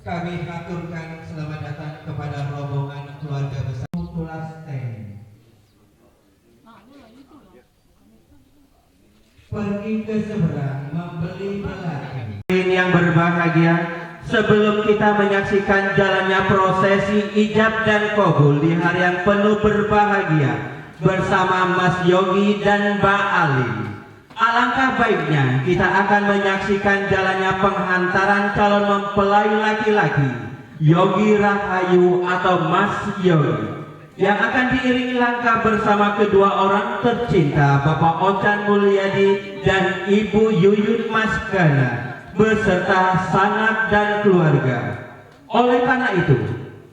Kami aturkan selamat datang kepada rombongan keluarga besar Tulas Ten. Pergi ke seberang membeli belati. Yang berbahagia, sebelum kita menyaksikan jalannya prosesi ijab dan kabul di hari yang penuh berbahagia bersama Mas Yogi dan Mbak Ali, alangkah baiknya kita akan menyaksikan jalannya penghantaran calon mempelai laki-laki Yogi Rahayu atau Mas Yogi, yang akan diiringi langkah bersama kedua orang tercinta Bapak Ocan Mulyadi dan Ibu Yuyun Maskana beserta sanak dan keluarga. Oleh karena itu,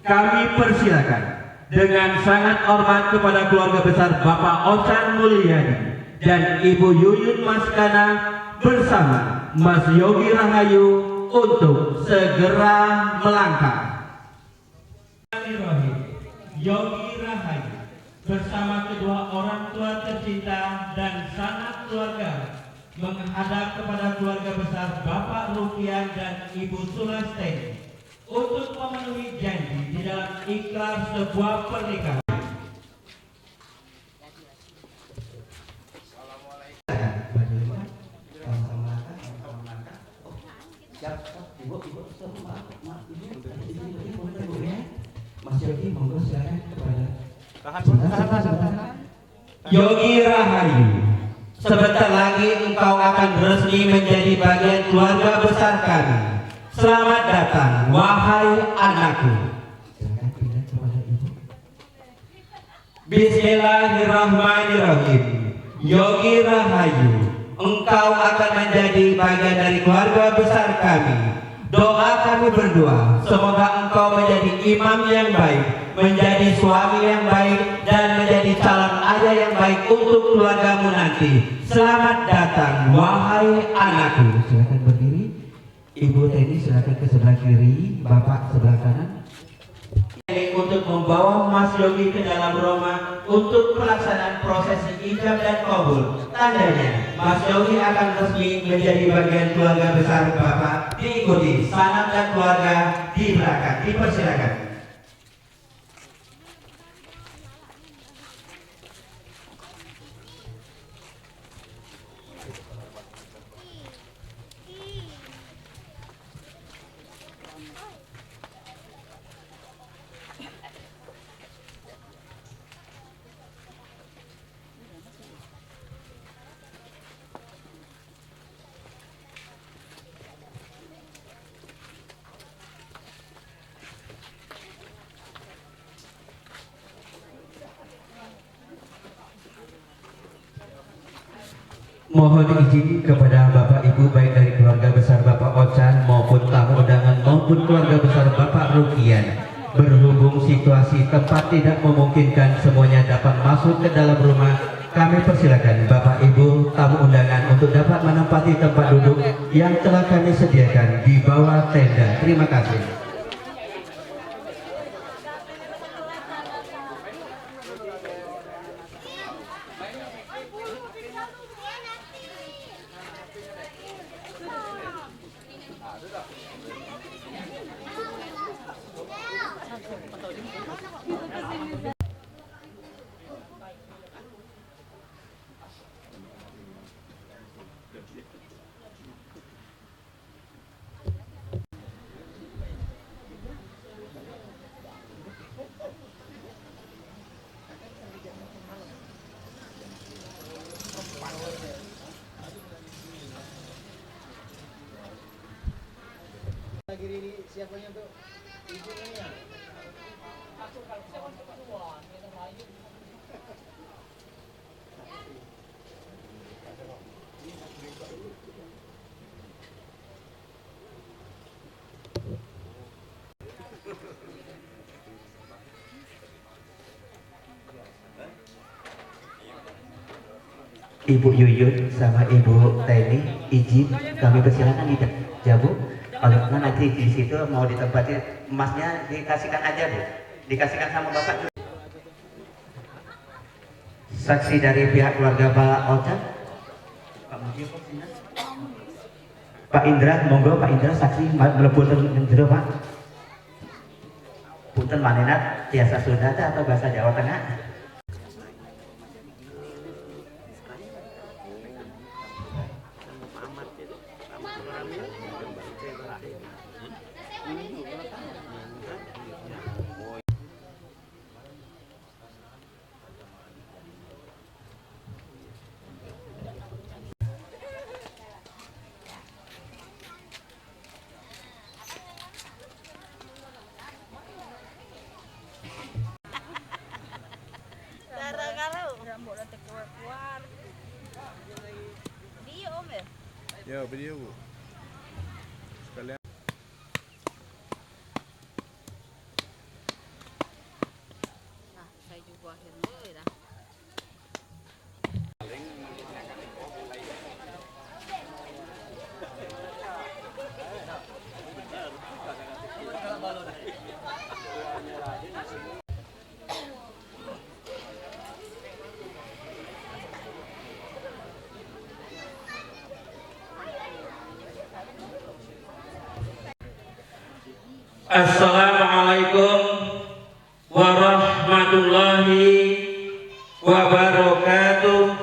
kami persilakan dengan sangat hormat kepada keluarga besar Bapak Ocan Mulyadi dan Ibu Yuyun Maskana bersama Mas Yogi Rahayu untuk segera melangkah. Yogi Rahayu bersama kedua orang tua tercinta dan sanak keluarga menghadap kepada keluarga besar Bapak Rukian dan Ibu Sulasteni untuk memenuhi janji di dalam ikrar sebuah pernikahan. Mas Yogi, monggo silakan kepada Yogi Rahayu. Sebentar lagi engkau akan resmi menjadi bagian keluarga besar kami. Selamat datang, wahai anakku. Silakan pindah kepada ibu. Bismillahirrahmanirrahim. Yogi Rahayu, engkau akan menjadi bagian dari keluarga besar kami. Doa kami berdua, semoga engkau menjadi imam yang baik, menjadi suami yang baik, dan menjadi calon ayah yang baik untuk keluargamu nanti. Selamat datang, wahai anakku. Silakan berdiri. Ibu Teni silakan ke sebelah kiri, Bapak sebelah kanan. Untuk membawa Mas Yogi ke dalam rumah untuk pelaksanaan prosesi ijab dan kabul. Tandanya Mas Yogi akan resmi menjadi bagian keluarga besar Bapak, diikuti sanak dan keluarga di belakang. Dipersilakan. Mohon izin kepada Bapak Ibu baik dari keluarga besar Bapak Ocan maupun tamu undangan maupun keluarga besar Bapak Rukian. Berhubung situasi tempat tidak memungkinkan semuanya dapat masuk ke dalam rumah, kami persilakan Bapak Ibu tamu undangan untuk dapat menempati tempat duduk yang telah kami sediakan di bawah tenda. Terima kasih. Lagi siapanya tuh ibu ini ya. Ibu Yuyun sama Ibu Teni izin kami persilakan di Jabu. Kalau nanti di situ mau ditempati emasnya dikasihkan aja Bu, dikasihkan sama Bapak. Saksi dari pihak keluarga Pak Ocan, Pak Indra, monggo Pak Indra saksi melebu jero Pak. Punten manehna tiasa Sunda atau bahasa Jawa Tengah? Ya, video Bu. Sekalian. Nah, saya juga akhirnya dah. Assalamualaikum warahmatullahi wabarakatuh.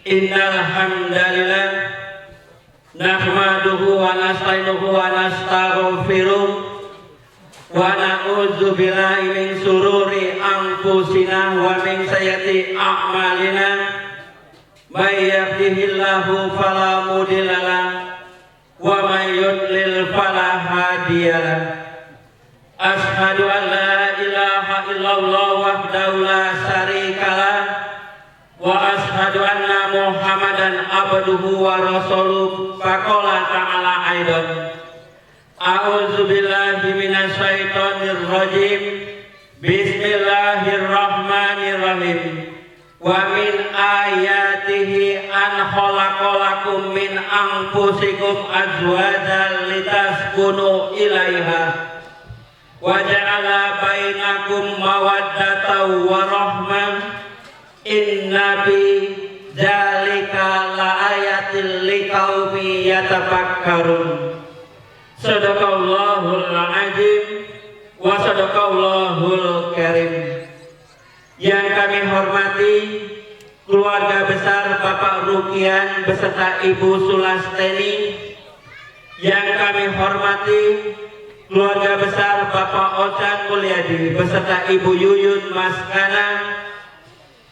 Innal hamdalillah nahmaduhu wa nasta'inuhu wa nastaghfiruh wa na'udzu billahi min sururi anfusina wa min sayyiati a'malina. May yahdihillahu fala mudilla lahu wa may yudlil fala hadiyalah. Asyhadu an la ilaha illallah wahdahu la syarikalah wa asyhadu anna Muhammadan abduhu wa rasuluh. Faqala ta'ala aidan a'udzu billahi minasy syaithanir rajim. Bismillahirrahmanirrahim. Wa min ayatihi an khalaqalakum min anfusikum azwajan litaskunu ilaiha wa ja'ala bainakum mawaddatan wa rahmah. Inna fi dzalika laayatil liqaumi yatafakkarun. Sadaqallahul azim wa sadaqallahul karim. Yang kami hormati keluarga besar Bapak Rukian beserta Ibu Sulasteni, yang kami hormati keluarga besar Bapak Ocan Mulyadi beserta Ibu Yuyun Maskana,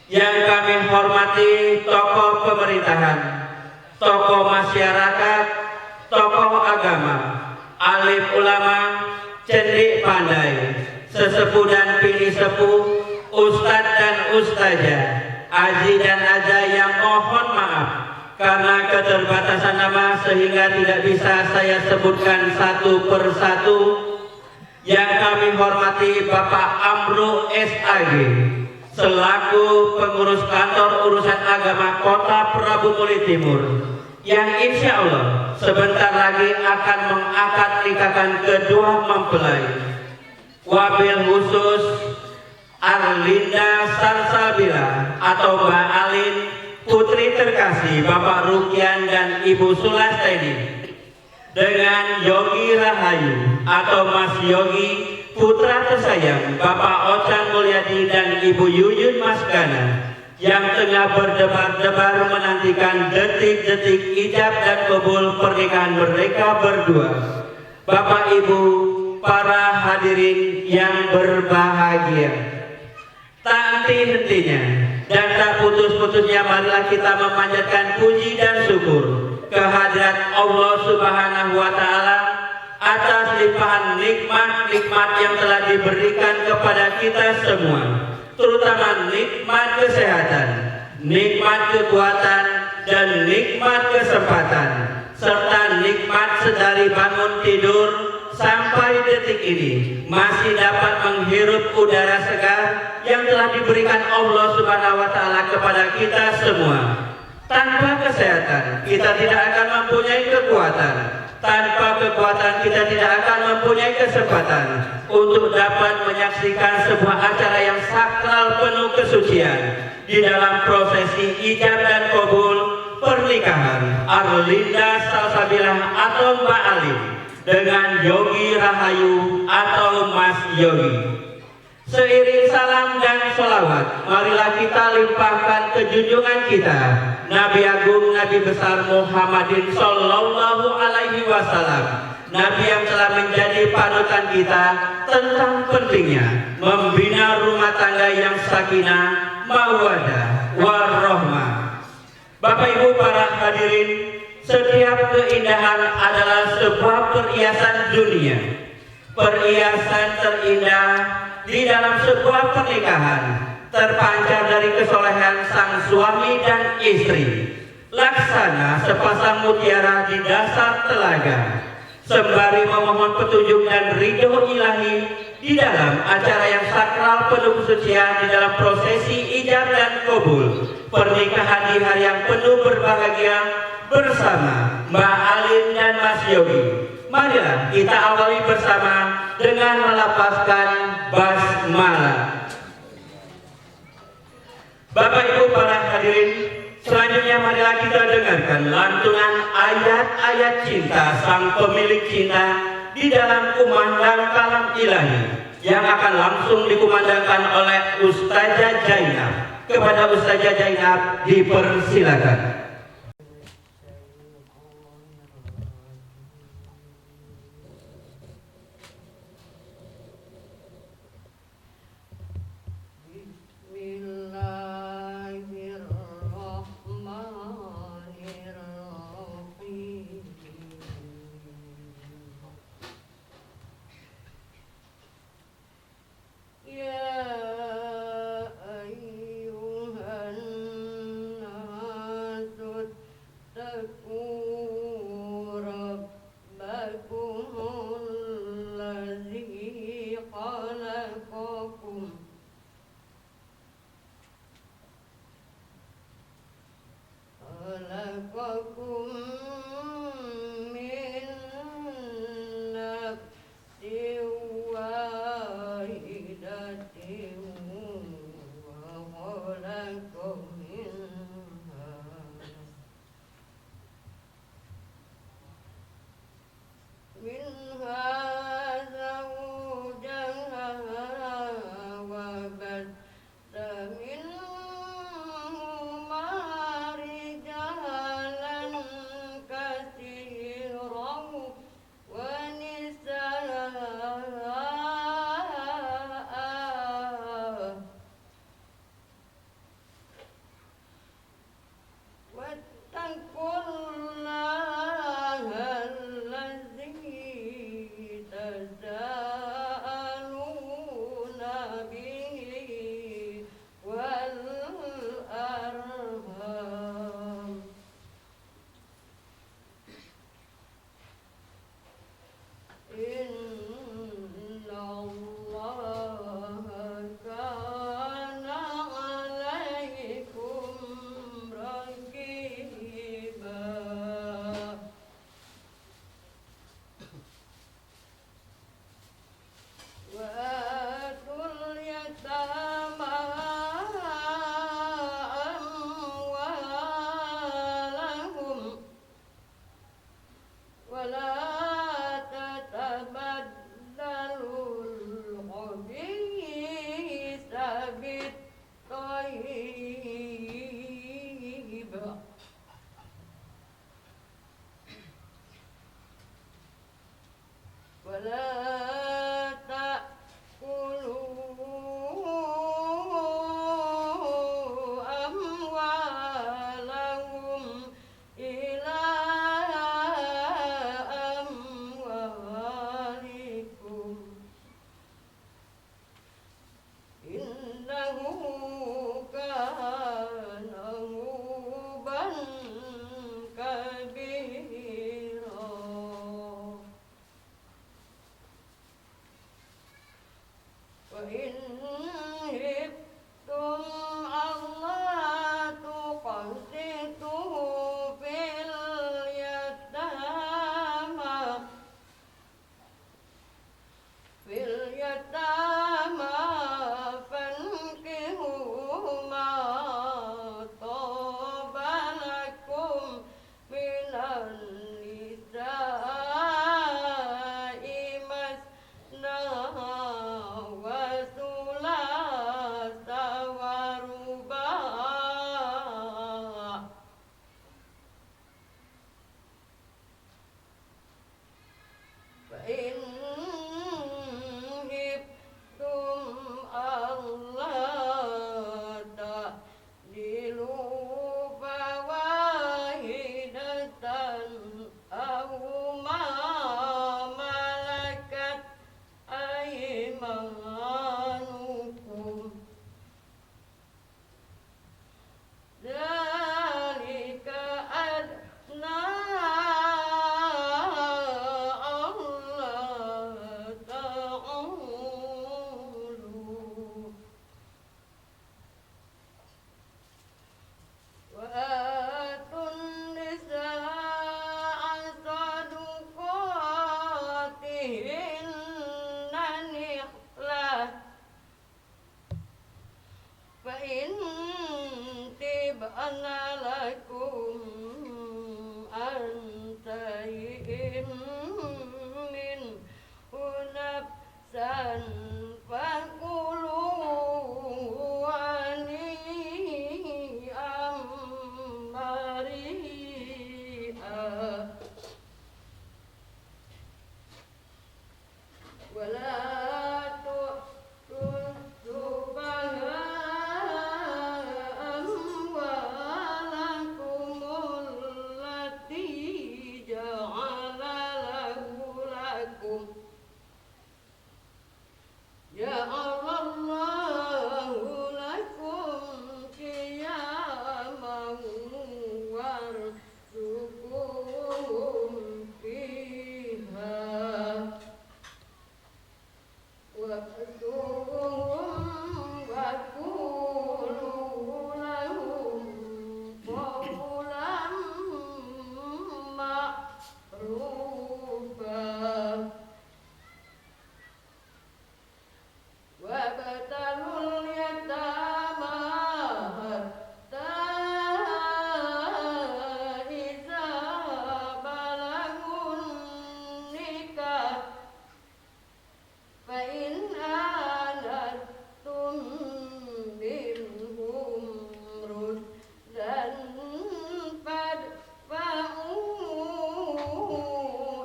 yang kami hormati tokoh pemerintahan, tokoh masyarakat, tokoh agama, alim ulama, cendik pandai, sesepuh dan bini sepuh, ustadz dan ustazah, aji dan aja yang mohon maaf karena keterbatasan nama sehingga tidak bisa saya sebutkan satu persatu. Yang kami hormati Bapak Amru SAG selaku pengurus kantor urusan agama Kota Prabu Muli Timur, yang insya Allah sebentar lagi akan mengakad nikahkan kedua mempelai. Wabil khusus Arlinda Salsabila atau Mbak Alin, putri terkasih Bapak Rukian dan Ibu Sulasteni, dengan Yogi Rahayu atau Mas Yogi, putra tersayang Bapak Ocan Mulyadi dan Ibu Yuyun Maskana, yang tengah berdebar-debar menantikan detik-detik ijab dan kabul pernikahan mereka berdua. Bapak Ibu, para hadirin yang berbahagia, tak henti-hentinya dan tak putus-putusnya marilah kita memanjatkan puji dan syukur kehadirat Allah Subhanahu wa Ta'ala atas limpahan nikmat-nikmat yang telah diberikan kepada kita semua, terutama nikmat kesehatan, nikmat kekuatan, dan nikmat kesempatan, serta nikmat sedari bangun tidur sampai detik ini masih dapat menghirup udara segar yang telah diberikan Allah Subhanahu wa Ta'ala kepada kita semua. Tanpa kesehatan kita tidak akan mempunyai kekuatan, tanpa kekuatan kita tidak akan mempunyai kesempatan untuk dapat menyaksikan sebuah acara yang sakral penuh kesucian di dalam prosesi ijab dan kabul pernikahan Arlinda Salsabilah atau Mbak Alin dengan Yogi Rahayu atau Mas Yogi. Seiring salam dan sholawat, marilah kita limpahkan ke junjungan kita Nabi Agung Nabi Besar Muhammadin Sallallahu Alaihi Wasallam, Nabi yang telah menjadi panutan kita tentang pentingnya membina rumah tangga yang sakinah, mawaddah, warahmah. Bapak Ibu para hadirin, setiap keindahan adalah sebuah perhiasan dunia. Perhiasan terindah di dalam sebuah pernikahan terpancar dari kesolehan sang suami dan istri, laksana sepasang mutiara di dasar telaga, sembari memohon petunjuk dan ridho ilahi di dalam acara yang sakral penuh kesucian di dalam prosesi ijab dan kabul pernikahan di hari yang penuh berbahagia bersama Mbak Alin dan Mas Yogi. Marilah kita awali bersama dengan melapaskan basmalah. Bapak Ibu para hadirin, selanjutnya marilah kita dengarkan lantunan ayat-ayat cinta sang pemilik cinta di dalam kumandang kalam ilahi yang akan langsung dikumandangkan oleh Ustazah Jainab. Kepada Ustazah Jainab dipersilakan. فإن تبأن لكم عن شيء منه نفسا فكلوه هنيئا مريئا ولا تؤتوا السفهاء أموالكم التي جعل الله لكم قياما وارزقوهم فيها واقتلوهم وقولوا لهم قولا معروفا وابتلوا اليتامى حتى إذا بلغوا النكاح فإن آنستم منهم رشدا فادفعوا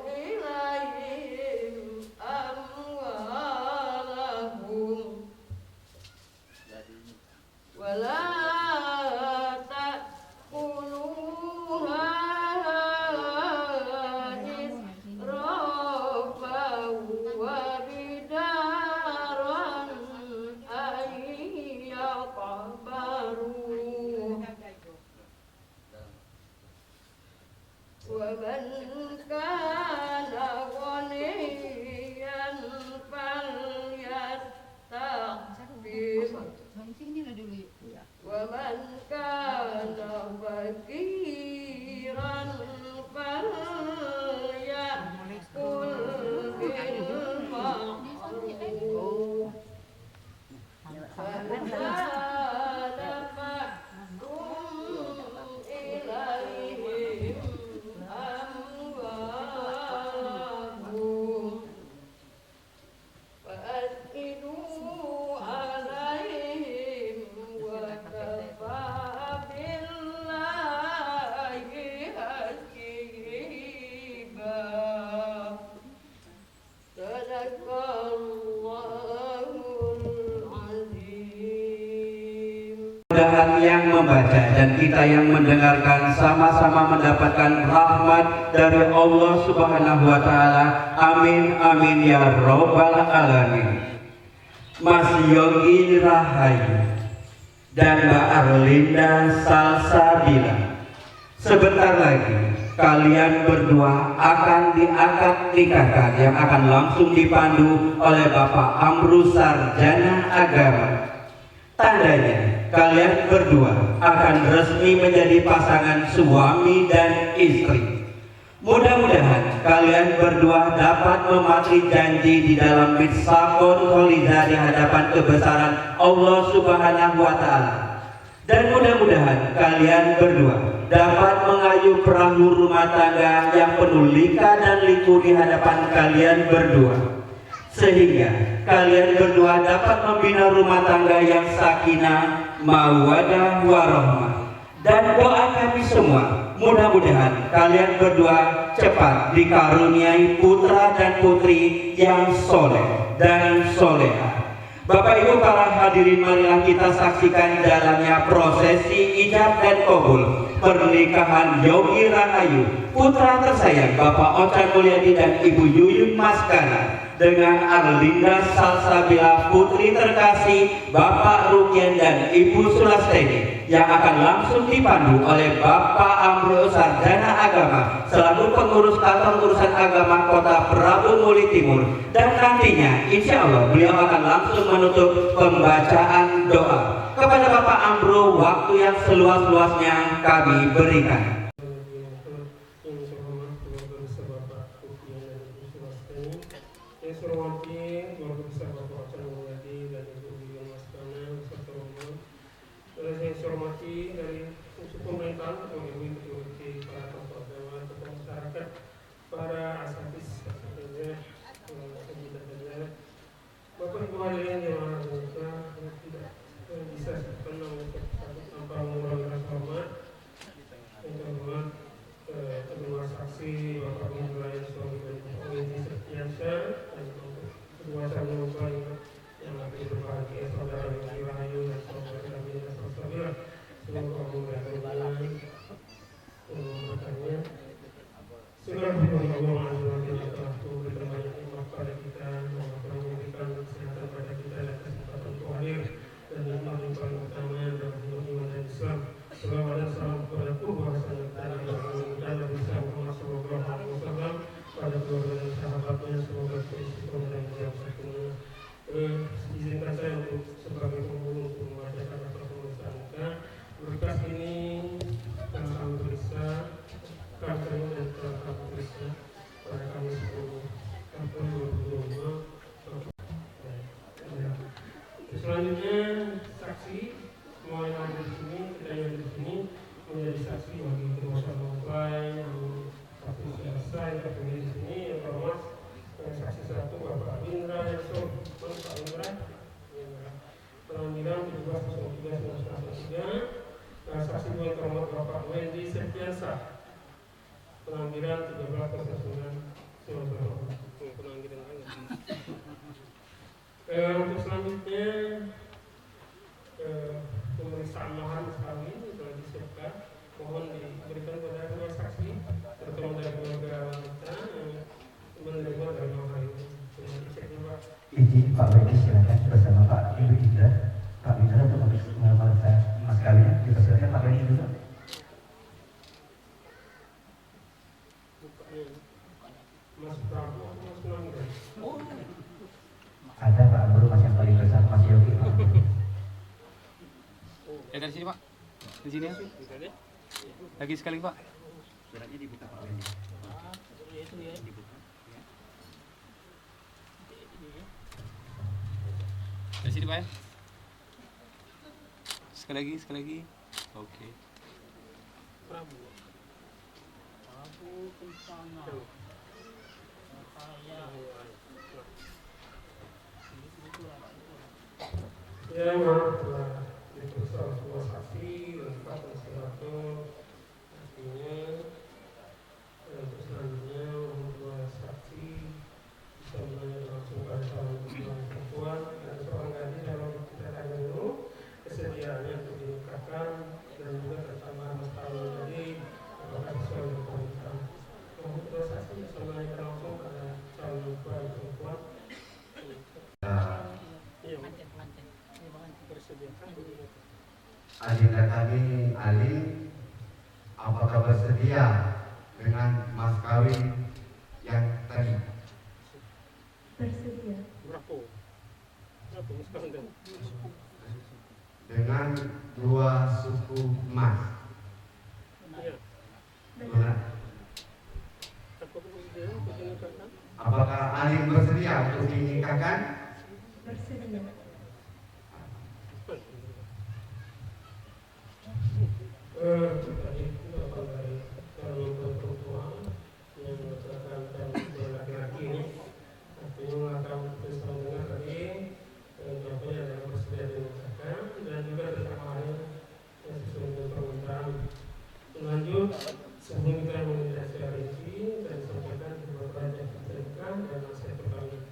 إليهم أموالهم ولا تأكلوها إسرافا وبدارا أن يكبروا ومن كان غنيا فليستعفف ومن كان فقيرا فليأكل بالمعروف فإذا دفعتم إليهم أموالهم فأشهدوا عليهم وكفى بالله حسيبا صدق الله العظيم. Mudah-mudahan yang membaca dan kita yang mendengarkan sama-sama mendapatkan rahmat dari Allah Subhanahu wa taala. Amin amin ya rabbal alamin. Mas Yogi Rahayu dan Mbak Arlinda Salsabila, sebentar lagi kalian berdua akan diakad nikahkan yang akan langsung dipandu oleh Bapak Amru Sarjana Agama. Tandanya kalian berdua akan resmi menjadi pasangan suami dan istri. Mudah-mudahan kalian berdua dapat mematuhi janji di dalam mitsaqul kholidah di hadapan kebesaran Allah Subhanahu wa taala. Dan mudah-mudahan kalian berdua dapat mengayuh perahu rumah tangga yang penuh lika dan liku di hadapan kalian berdua, sehingga kalian berdua dapat membina rumah tangga yang sakinah, mawaddah, warahmah. Dan doa kami semua, mudah-mudahan kalian berdua cepat dikaruniai putra dan putri yang soleh dan soleha. Bapak Ibu para hadirin, marilah kita saksikan jalannya prosesi ijab dan kabul pernikahan Yogi Rahayu, putra tersayang Bapak Ocan Mulyadi dan Ibu Yuyun Maskana, dengan Arlinda Salsabila, putri terkasih Bapak Rukian dan Ibu Sulasteni, yang akan langsung dipandu oleh Bapak Amru Sarjana Agama selaku pengurus kantor urusan agama Kota Prabu Muli Timur. Dan nantinya insya Allah beliau akan langsung menutup pembacaan doa. Kepada Bapak Amru, waktu yang seluas-luasnya kami berikan. hormati dari unsur pemerintahan, ketua ibu para tokoh agama, tokoh masyarakat, para asatidz, Bapak Ibu hadirin yang tidak bisa mengucap satu tanpa mengurangi rasa hormat. Yang terhormat kedua saksi Bapak Ibrahim Suami Setiasa dan kedua saudara yang lebih berbahagia saudara Yogi Rahayu dan saudara Nabi Sabira. Semoga Allah berkatnya. Segala berdoa Allah telah memberikan banyak nikmat pada kita, telah memberikan kesehatan pada kita dan kesempatan untuk hadir dan nikmat yang paling utama dalam hidup iman dan Islam. Salawat dan salam kepada Tuhan dan Nabi Muhammad SAW, pada keluarga dan sahabatnya, semoga istiqomah dan berjaya. Izinkan saya untuk sebagai penghulu untuk membacakan atas pemeriksaan kita. Berkas ini telah kami periksa, kami dan telah kami periksa pada Kamis 10 April 2022. Selanjutnya saksi semua yang ada di sini, kita yang ada di sini menjadi saksi bagi kedua mempelai, saksi selesai yang terpilih di sini yang terhormat saksi satu Bapak Indra Yusuf, Pak Indra, pengambilan 17.03.1993. Saksi dua yang terhormat Bapak Wendy Septiasa, pengambilan 13.09.1993. Untuk selanjutnya pemeriksaan mahar sekali telah disiapkan. Mohon diberikan kepada dua saksi terutama dari keluarga wanita menerima dari mahar ini. Izin Pak Wendy silakan bersama Pak Ibu Indra. Pak Indra untuk memeriksa mas kawin dipersilakan Pak Wendy dulu. Mas Prabu atau Mas Nangga? Ada Pak Guru Mas yang paling besar Mas Yogi Pak. Ya dari sini Pak, di sini ya. Lagi sekali Pak. Suratnya dibuka Pak Wendy. Dari sini Pak ya. Sekali lagi. Oke. Prabu. Ya, maaf telah diperiksa sebuah saksi lengkap dan satu artinya untuk selanjutnya dua saksi bisa menanya langsung pada calon perempuan dan seorang gadis dalam kita tanya dulu kesediaannya untuk dinikahkan dan juga tertambahan mas tahun jadi apakah sesuai dengan permintaan. Untuk dua saksi bisa menanyakan langsung pada calon perempuan. Adinda kami Ali, apakah bersedia dengan mas kawin yang tadi? Bersedia. Berapa mas kawin? Dengan 2 suku emas. Iya. Benar. Apakah Ali bersedia untuk dinikahkan? Bersedia. Tadi Bapak dari calon perempuan yang mengatakan laki-laki ini artinya mengatakan bersama dengan tadi jawabannya adalah bersedia dinikahkan dan juga tertambahannya sesuai dengan permintaan. Lanjut sebelum kita menilai secara rinci dan disampaikan di beberapa raja perintah dan nasihat pertama.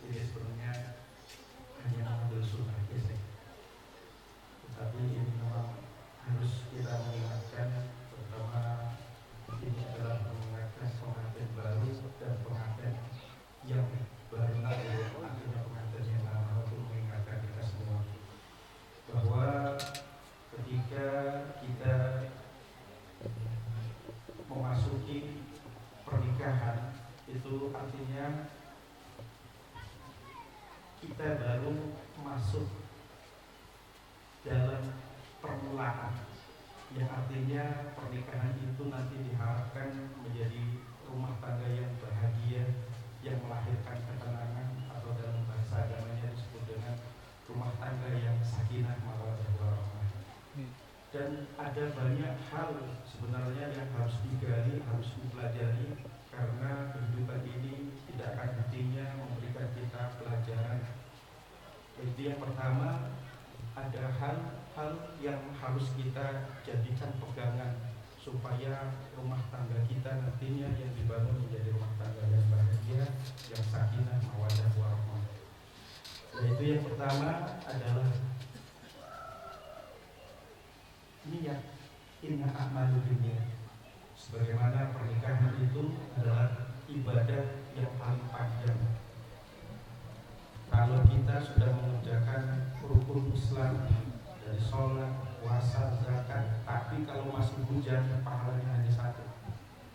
ini sebenarnya hanya mengambil sunnah saja. Tetapi ini memang harus kita mengingatkan, terutama ini adalah mengingatkan pengantin baru dan pengantin yang baru artinya pengantin yang lama, untuk mengingatkan kita semua bahwa ketika kita memasuki pernikahan itu artinya kita baru masuk dalam permulaan, yang artinya pernikahan itu nanti diharapkan menjadi rumah tangga yang bahagia, yang melahirkan ketenangan, atau dalam bahasa agamanya disebut dengan rumah tangga yang sakinah mawaddah warahmah. Dan ada banyak hal sebenarnya yang harus digali, harus dipelajari, karena kehidupan ini tidak akan hentinya memberikan kita pelajaran. Itu yang pertama, ada hal-hal yang harus kita jadikan pegangan supaya rumah tangga kita nantinya yang dibangun menjadi rumah tangga yang bahagia, yang sakinah mawaddah warahmah. Yaitu yang pertama adalah niat, inna a'malu binniyat. Sebagaimana pernikahan itu adalah ibadah yang paling panjang. Kalau kita sudah mengerjakan rukun Islam dari sholat, puasa, zakat, tapi kalau masih hujan pahalanya hanya satu.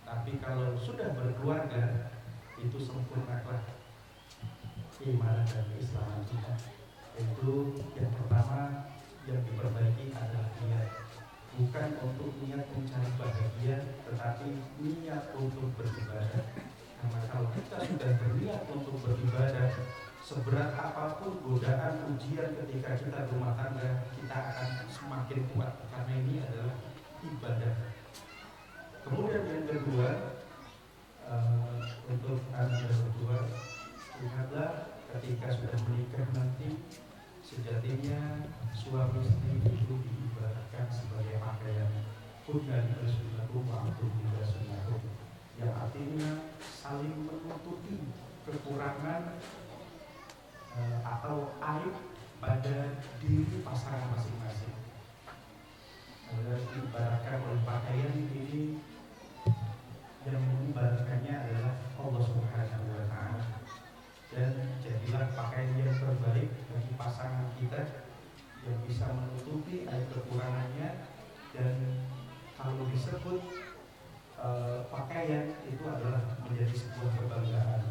Tapi kalau sudah berkeluarga itu sempurnalah iman dan keislaman kita. Itu yang pertama yang diperbaiki adalah niat. Bukan untuk niat mencari bahagia, tetapi niat untuk beribadah. Karena kalau kita sudah berniat untuk beribadah, seberat apapun godaan ujian ketika kita berumah tangga, kita akan semakin kuat, karena ini adalah ibadah. Kemudian yang kedua, untuk anak yang kedua, ingatlah ketika sudah menikah nanti, sejatinya suami istri itu diibaratkan sebagai pakaian. Kunna libasunnakum wa antum libasunnakum, yang artinya saling menutupi kekurangan atau aib pada diri pasangan masing-masing. Diibaratkan oleh pakaian ini, yang mengibaratkannya adalah Allah Subhanahu wa Ta'ala. Dan jadilah pakaian yang terbaik bagi pasangan kita, yang bisa menutupi aib kekurangannya. Dan kalau disebut pakaian itu adalah menjadi sebuah kebanggaan.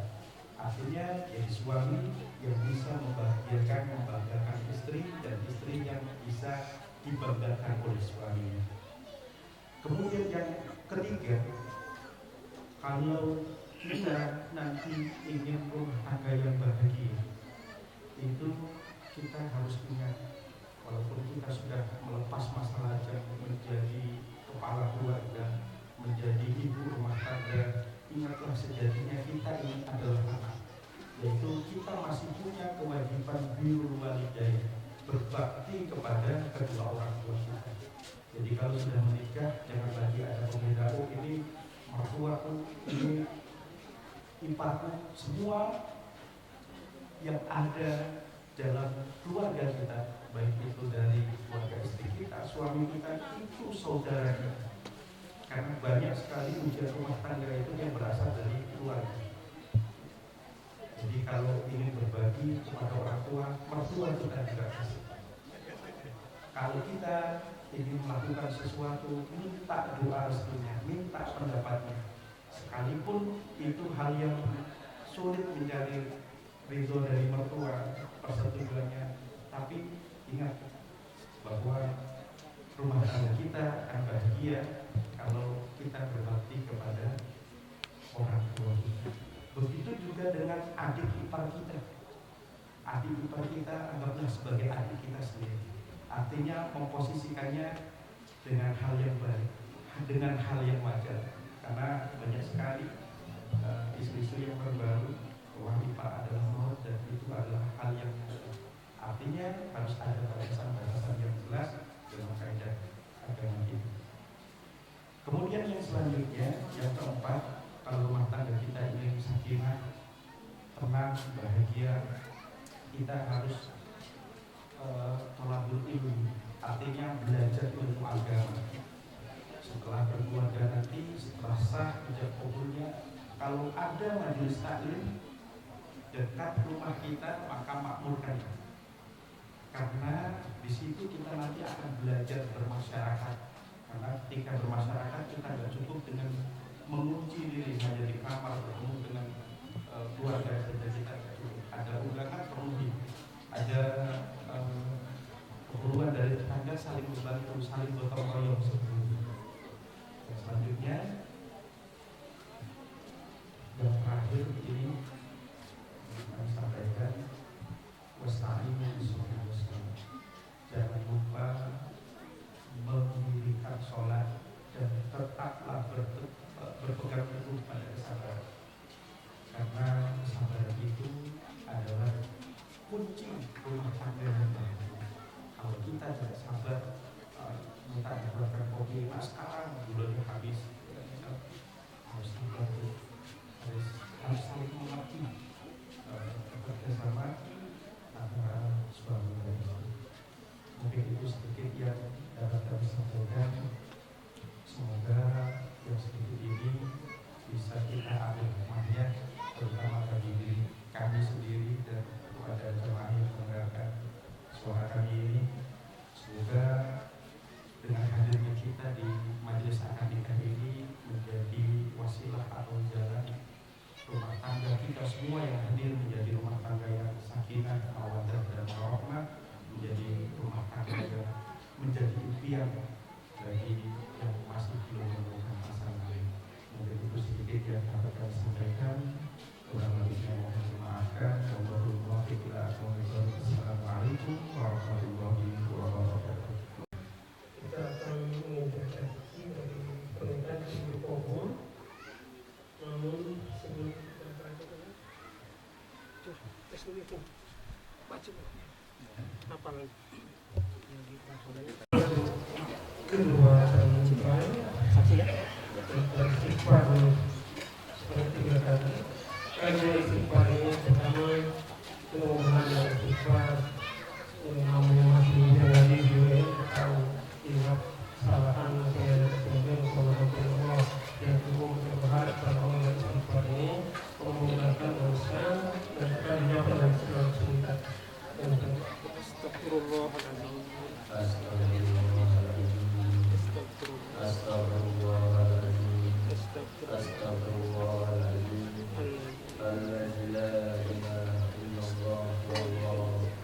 Artinya jadi suami yang bisa membanggakan istri, dan istri yang bisa dibanggakan oleh suaminya. Kemudian yang ketiga, kalau kita nanti ingin rumah tangga yang bahagia, itu kita harus ingat, walaupun kita sudah melepas masa lajang menjadi kepala keluarga, menjadi ibu rumah tangga, ingatlah sejatinya kita ini adalah anak, yaitu kita masih punya kewajiban birrul walidain, berbakti kepada kedua orang tua kita. Jadi kalau sudah menikah, jangan lagi ada pembeda, oh ini mertuaku, ini iparku. Semua yang ada dalam keluarga kita, baik itu dari keluarga istri kita, suami kita, itu saudara kita. Karena banyak sekali ujian rumah tangga itu yang berasal dari keluarga. Jadi kalau ingin berbagi kepada orang tua, mertua kita juga kasih. Kalau kita ingin melakukan sesuatu, minta doa restunya, minta pendapatnya. Sekalipun itu hal yang sulit mencari ridho dari mertua, persetujuannya, tapi ingat bahwa rumah tangga kita akan bahagia kalau kita berbakti kepada orang tua kita. Begitu juga dengan adik ipar kita. Adik ipar kita anggaplah sebagai adik kita sendiri. Artinya memposisikannya dengan hal yang baik, dengan hal yang wajar. Karena banyak sekali isu-isu yang terbaru bahwa ipar adalah maut, dan itu adalah hal yang artinya harus ada batasan-batasan yang jelas dalam kaidah agama kita. Kemudian yang selanjutnya, yang keempat, kalau rumah tangga kita ingin sakinah, tenang, bahagia, kita harus tolabul ilmi, artinya belajar ilmu agama. Setelah berkeluarga nanti, setelah sah ijab kabulnya, kalau ada majelis taklim dekat rumah kita, maka makmurkan. Karena di situ kita nanti akan belajar bermasyarakat. Karena ketika bermasyarakat kita tidak cukup dengan mengunci diri hanya di kamar bertemu dengan keluarga saja, kita ada undangan penuhi, ada keperluan dari tetangga saling membantu, saling gotong royong seperti itu. Selanjutnya yang terakhir ini kami sampaikan, wasta'inu bis-sabri. Jangan lupa mendirikan sholat dan tetaplah berpegang teguh pada kesabaran, karena kesabaran itu adalah kunci rumah tangga yang baik. Kalau kita tidak sabar, minta dapatkan kopi sekarang bulannya habis, harus sabar, harus saling mengerti, bekerjasama antara suami dan istri. Mungkin itu sedikit yang dapat kami sampaikan. Semoga yang sedikit ini bisa kita ambil hikmahnya, terutama bagi diri kami sendiri dan kepada jemaah yang mendengarkan suara kami ini. Semoga dengan hadirnya kita di majelis akad nikah ini menjadi wasilah atau jalan rumah tangga kita semua yang hadir menjadi rumah tangga yang sakinah, mawaddah dan warahmah, menjadi rumah tangga yang menjadi impian bagi yang masih belum menemukan pasangan. Mungkin itu sedikit yang dapat kami sampaikan. Kurang lebihnya mohon dimaafkan. Assalamualaikum warahmatullahi wabarakatuh. Kita akan mengintervensi dari pernikahan ibu kabul. Namun sebelum kita bacakan, tes dulu itu baca apa lagi yang kedua dan saksi ya istighfar seperti tiga kali. Karena istighfar ini pertama memohon dan istighfar namanya masih jadi juga tahu ingat kesalahan atau ada kesalahan kepada Allah yang kedua berharap pada Allah dan istighfar ini memudahkan dosa dan dijawab dengan segala kesulitan. Dan astagfirullahaladzim. Astagfirullahaladzim. Astagfirullahaladzim. Alladzi la ilaha illallah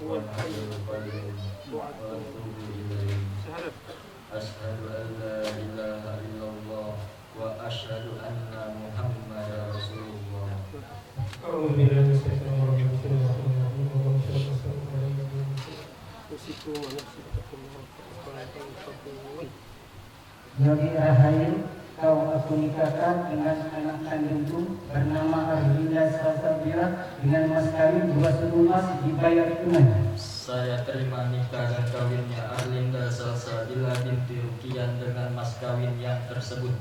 wal hayyul qayyum wa atubu ilaih. Asyhadu an la ilaha illallah wa asyhadu anna Muhammadar Rasulullah. Jadi Rahayu, kau aku nikahkan dengan anak kandungku bernama Arlinda Salsabila dengan mas kawin 2 suku emas dibayar tunai. Saya terima nikah dan kawinnya Arlinda Salsabila binti Rukian dengan mas kawin yang tersebut.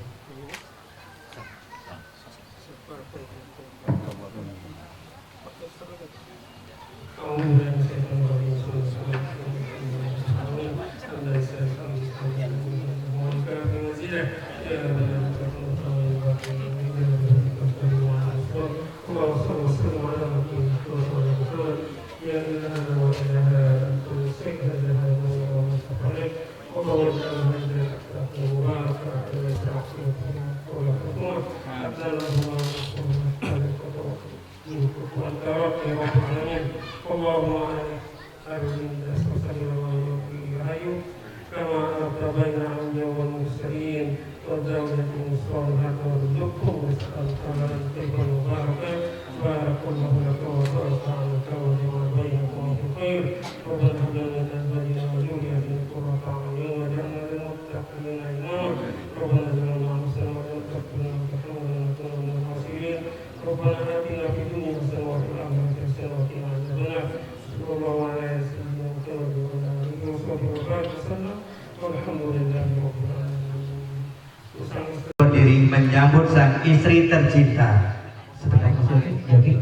Berdiri menyambut sang istri tercinta. Jadi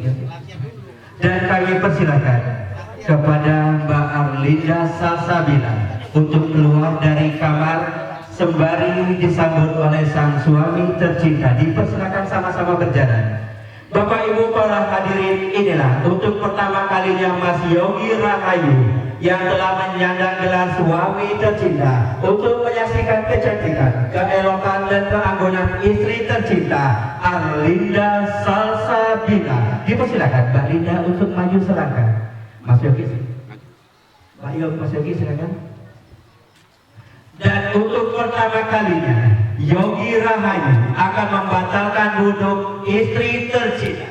kami persilakan kepada Mbak Arlinda Salsabila untuk keluar dari kamar sembari disambut oleh sang suami tercinta. Dipersilakan sama-sama berjalan. Bapak Ibu para hadirin, inilah untuk pertama kalinya Mas Yogi Rahayu yang telah menyandang gelar suami tercinta untuk menyaksikan kecantikan, keelokan dan keanggunan istri tercinta Arlinda Salsabila. Dipersilakan Mbak Linda untuk maju selangkah. Mas Yogi, Mas Yogi silakan. Dan untuk pertama kalinya Yogi Rahayu akan membatalkan wudhu istri tercinta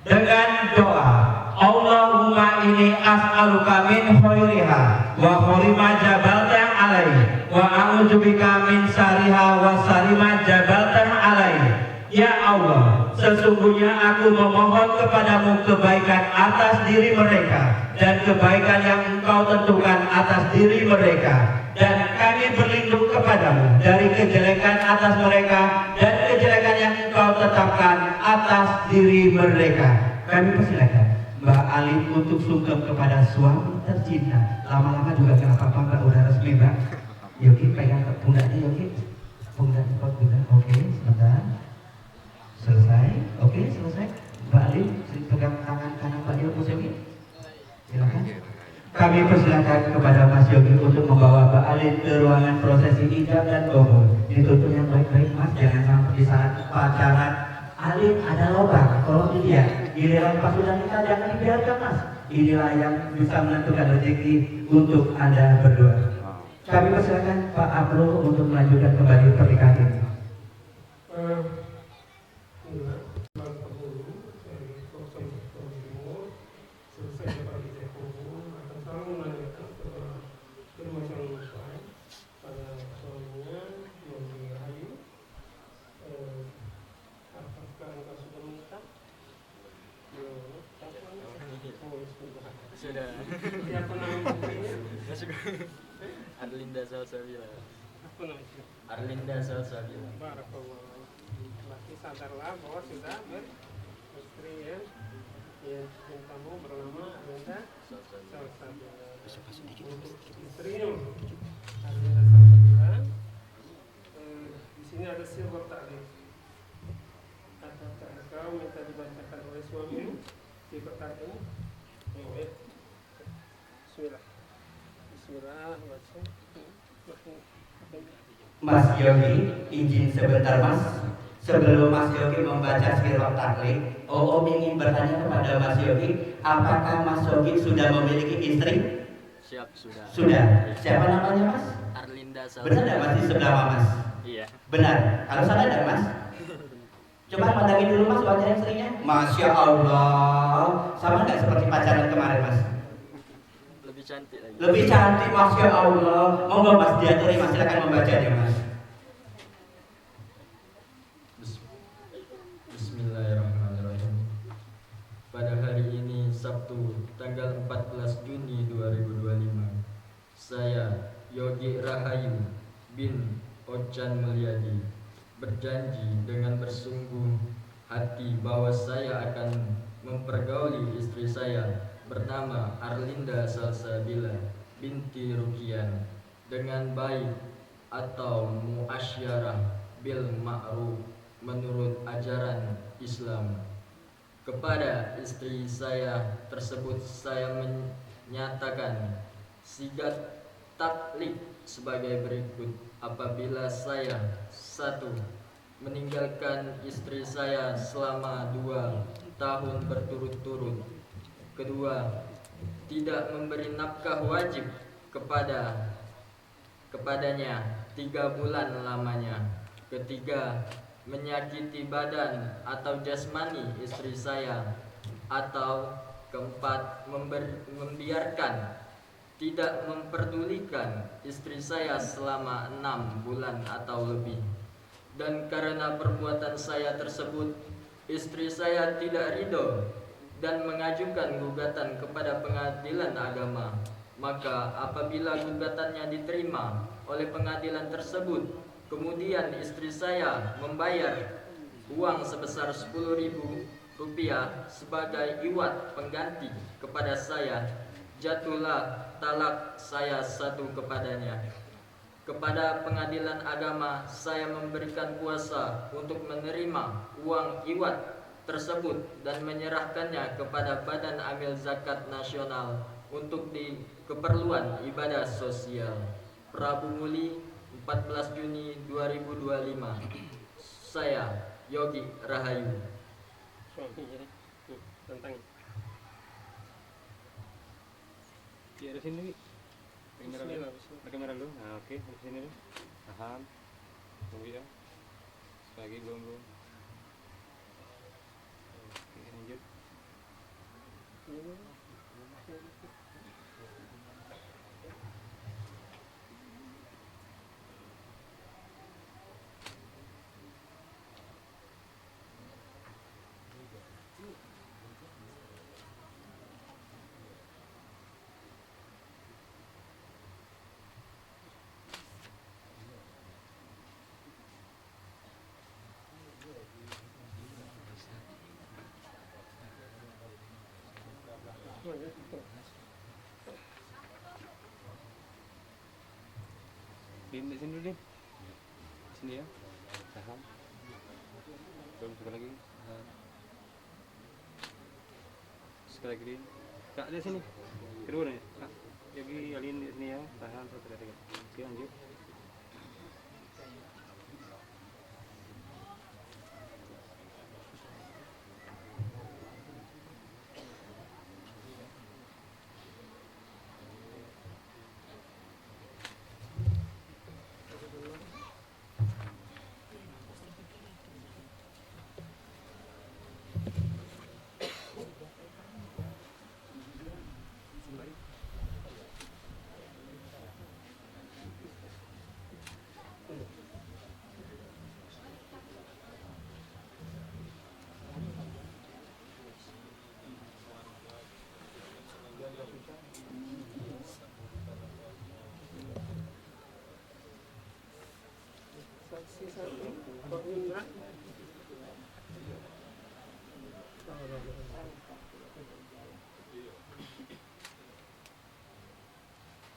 dengan doa, Allahumma inni as'aluka min khairiha wa khairima jabalta alaihi wa a'udzubika min syarriha wa syarrima jabalta alaihi. Ya Allah, sesungguhnya aku memohon kepadamu kebaikan atas diri mereka dan kebaikan yang engkau tentukan atas diri mereka, dan kami berlindung kepadamu dari kejelekan atas mereka dan kejelekan yang engkau tetapkan atas diri mereka. Kami persilakan Mbak Alin untuk sungkem kepada suami tercinta. Lama-lama juga gak apa-apa Mbak, udah resmi Mbak. Yogi pegang pundaknya Yogi. Pundaknya pundak. Oke, sebentar. Selesai. Oke, selesai. Mbak Alin pegang tangan kanan Mbak Yogi. Silakan. Kami persilakan kepada Mas Yogi untuk membawa Mbak Alin ke ruangan prosesi ijab dan kabul. Ditutup yang baik-baik Mas, jangan sampai di saat pacaran Alin ada lubang, kalau dilihat giliran pas sudah nikah jangan dibiarkan Mas. Inilah yang bisa menentukan rezeki untuk Anda berdua. Kami persilakan Pak Abro untuk melanjutkan kembali pernikahan ini. Sudah. Siapa namanya? Arlinda Salsabila. Apa namanya? Arlinda Salsabila. Barakallah. Laki sadarlah bahwa sudah beristri ya. Yang kamu bernama Arlinda Salsabila. Untuk istrinya Arlinda Salsabila. Di sini ada silver tadi. Apakah kau minta dibacakan oleh suamimu di kotak ini? Ya. Bismillah. Bismillah. Mas Yogi, izin sebentar Mas. Sebelum Mas Yogi membaca sirot taklid, Om ingin bertanya kepada Mas Yogi, apakah Mas Yogi sudah memiliki istri? Siap, sudah. Sudah. Siapa namanya Mas? Arlinda Salsabila. Benar tidak Mas di sebelah Mas? Iya. Benar. Kalau salah tidak Mas? Coba pandangin dulu Mas wajah istrinya. Masya Allah. Sama nggak seperti pacaran kemarin Mas? Lebih cantik lagi. Lebih cantik, Masya Allah. Monggo Mas diaturi Mas, silakan membacanya Mas. Bismillahirrahmanirrahim. Pada hari ini Sabtu tanggal 14 Juni 2025, saya Yogi Rahayu bin Ojan Mulyadi berjanji dengan bersungguh hati bahwa saya akan mempergauli istri saya bernama Arlinda Salsabila binti Rukian dengan baik atau muasyarah bil ma'ruf menurut ajaran Islam. Kepada istri saya tersebut saya menyatakan sigat taklid sebagai berikut. Apabila saya 1. Meninggalkan istri saya selama 2 tahun berturut-turut. 2. Tidak memberi nafkah wajib kepadanya 3 bulan lamanya. 3. Menyakiti badan atau jasmani istri saya. Atau 4. Membiarkan tidak memperdulikan istri saya selama 6 bulan atau lebih. Dan karena perbuatan saya tersebut, istri saya tidak ridho dan mengajukan gugatan kepada pengadilan agama. Maka apabila gugatannya diterima oleh pengadilan tersebut, kemudian istri saya membayar uang sebesar 10.000 rupiah sebagai iwat pengganti kepada saya, jatuhlah talak saya satu kepadanya. Kepada pengadilan agama saya memberikan kuasa untuk menerima uang iwat tersebut dan menyerahkannya kepada Badan Amil Zakat Nasional untuk keperluan ibadah sosial. Prabu Muli, 14 Juni 2025. Saya Yogi Rahayu. Suami jadi tantang. Ya, dari sini. Kamera Bismillah, dulu. bismillah. Ada kamera dulu. Nah, oke, dari sini dulu. Tahan. Tunggu ya. Sekali lagi belum. Oke, lanjut. Di sini dulu deh. Sini ya. Tahan. Belum sekali lagi. Tahan. Sekali lagi. Kak, di sini. Kedua nih. Kak, Yogi alin di sini ya. Tahan 1 2 3. Oke, lanjut. Saksi satu, Pak Indra.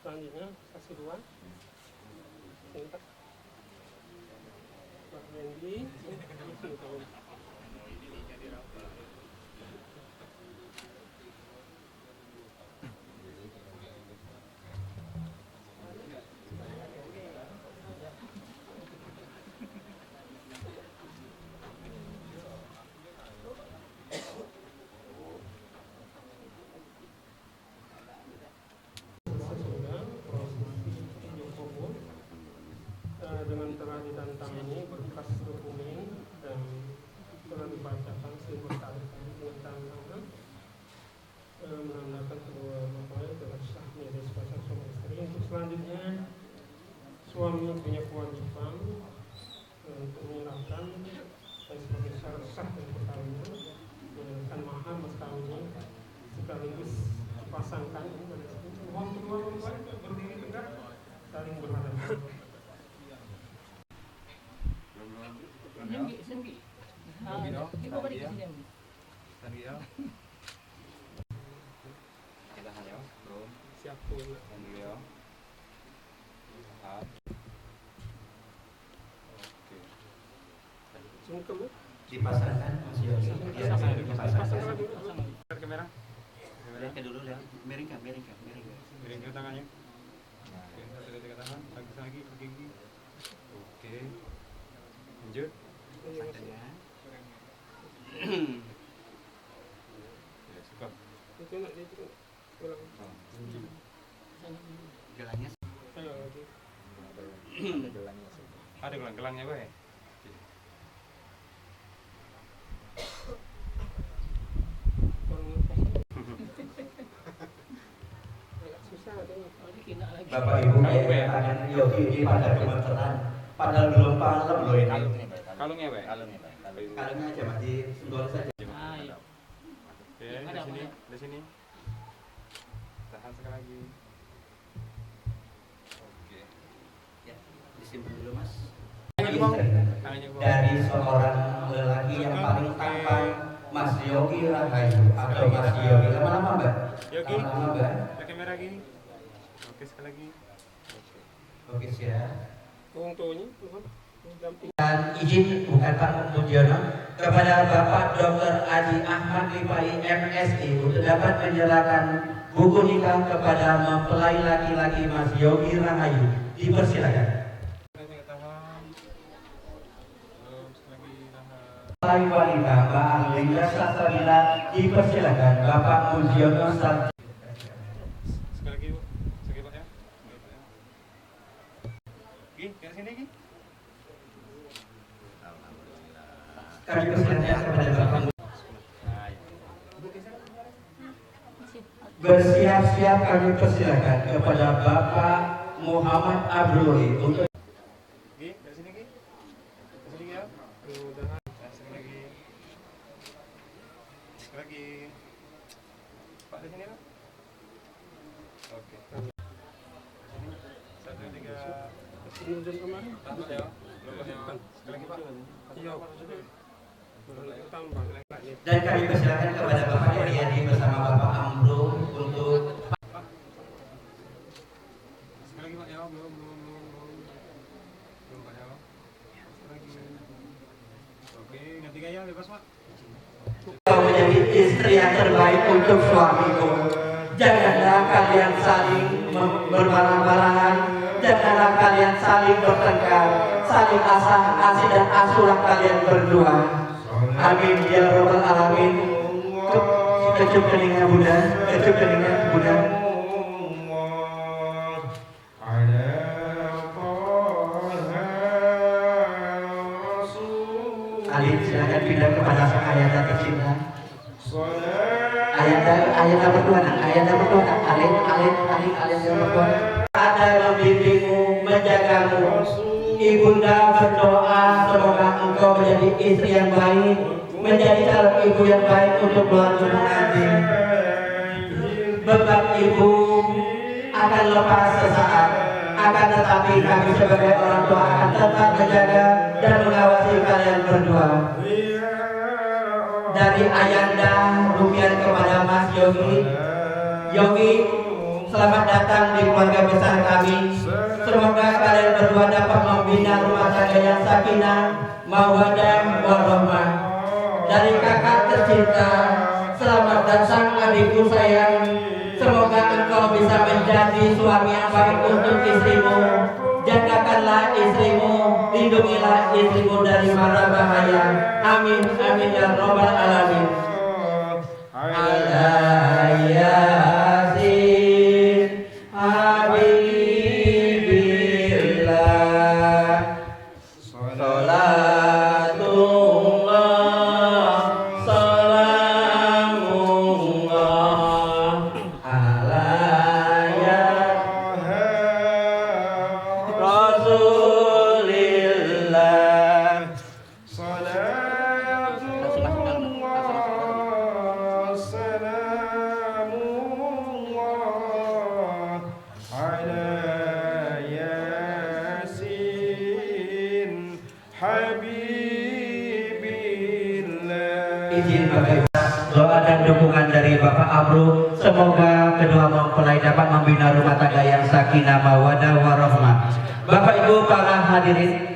Selanjutnya saksi 2. Pak Randy. Dengan telah ditantangi berkas dokumen dan telah dibacakan berkali-kali dengan tantangan menandakan kedua mempelai telah sah menjadi sepasang suami istri. Untuk selanjutnya suami punya kewajiban untuk menyerahkan sebagai syarat sah dari perkawinan menyerahkan mahar mas kawinnya sekaligus dipasangkan mohon kedua mempelai berdiri tegak saling berhadapan. Siap pun. Sungkem Dipasangkan Mas Yogi. Ya, dipasangkan. Kamera. Miringkan dulu ya. Miringkan. Miringkan tangannya. Oke, 1 2 3 tahan. Lagi gigi. Oke. Lanjut. Ya, suka. itu enggak itu ulang. Gelangnya. Ayo lagi. Ada gelang-gelangnya, Pak. Susah deh. Bapak Ibu kayak tangan Yogi ini pada gemeteran. Padahal belum malam loh ini. Kalungnya, Pak. Kalungnya aja masih senggol saja. Oke, di sini. Tahan sekali lagi. Oke. Ya, disimpan dulu Mas. Tangannya, Bang. Tangannya, Bang. Dari seorang lelaki yang paling tampan, Mas Yogi. Yogi Rahayu atau Mas Yogi. Lama-lama Mbak. Yogi. Lama-lama Mbak. Ke kamera gini. Oke, sekali lagi. Oke siap. Kung tuanya, bukan? Dan izin bukan Pak Mujiono kepada Bapak Dr. Aji Ahmad Lipai MSI untuk dapat menyerahkan buku nikah kepada mempelai laki-laki Mas Yogi Rahayu. Dipersilakan. Mempelai wanita Mbak Arlinda Salsabila dipersilakan Bapak Mujiono Sarjana. Sekali lagi, Bu. Sekali Pak ya. Gi, ke sini Gi. Kami persilakan kepada Bapak. Bersiap-siap kami persilakan kepada Bapak Muhammad Abdulli untuk Gi, ke sini Gi. Ke sini Gi ya. Sekali lagi. Sekali lagi. Pak di sini Pak. Oke. Sini. 1, 2, 3. Kemudian kemarin, Tambah ya. Sekali lagi Pak. iya, tambah. dan kami persilakan kepada Bapak Heriadi bersama Bapak Amro untuk Sekali lagi Pak ya. Belum Pak ya. Sekali lagi. Oke, ganti gaya bebas Pak. kau menjadi istri yang terbaik untuk suamiku. Janganlah kalian saling bermarah-marahan, janganlah kalian saling bertengkar, saling asah-asih dan asuhlah kalian berdua. Amin ya rabbal alamin. Kecup keningnya Bunda, kecup keningnya Bunda. Alin silakan pindah kepada sang ayahanda tercinta. Ayahanda berdua nak, ayahanda berdua nak. Alin yang berdua. Ada membimbingmu, menjagamu. Ibunda berdoa semoga engkau menjadi istri yang baik, menjadi calon ibu yang baik untuk keluarga nanti. Beban ibu akan lepas sesaat, akan tetapi kami sebagai orang tua akan tetap menjaga dan mengawasi kalian berdua. Dari Ayanda Rupiah kepada Mas Yogi. Yogi, selamat datang di keluarga besar kami. Semoga kalian berdua dapat membina rumah tangga yang sakinah, mawaddah, warahmah. Dari kakak tercinta, selamat datang adikku sayang. Semoga engkau bisa menjadi suami yang baik untuk istrimu. Jagakanlah istrimu, lindungilah istrimu dari mara bahaya. Amin, amin ya rabbal alamin. Ala Yasin Habibillah Salatullah Salamullah Ala ya Rasulillah. Izin Bapak doa dan dukungan dari Bapak Abru, semoga kedua mempelai dapat membina rumah tangga yang sakinah mawaddah warahmah. Bapak Ibu para hadirin,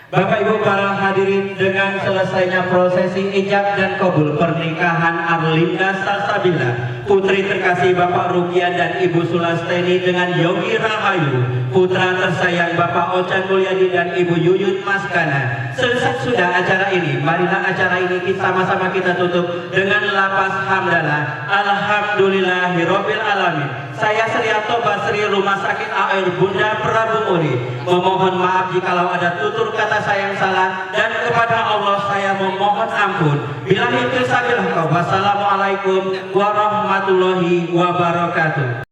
Bapak Ibu para hadirin, dengan selesainya prosesi ijab dan kabul pernikahan Arlinda Salsabila, putri terkasih Bapak Rukian dan Ibu Sulasteni dengan Yogi Rahayu, putra tersayang Bapak Ocan Mulyadi dan Ibu Yuyut Maskana. Selesai sudah acara ini, marilah acara ini sama-sama kita tutup dengan lapas hamdalah. Alhamdulillahirabbil alamin. Saya Srianto Basri Rumah Sakit AR Bunda Prabu Muri memohon maaf jikalau ada tutur kata saya yang salah, dan kepada Allah saya memohon ampun. Billahi taufiq. Wassalamualaikum warahmatullahi wabarakatuh.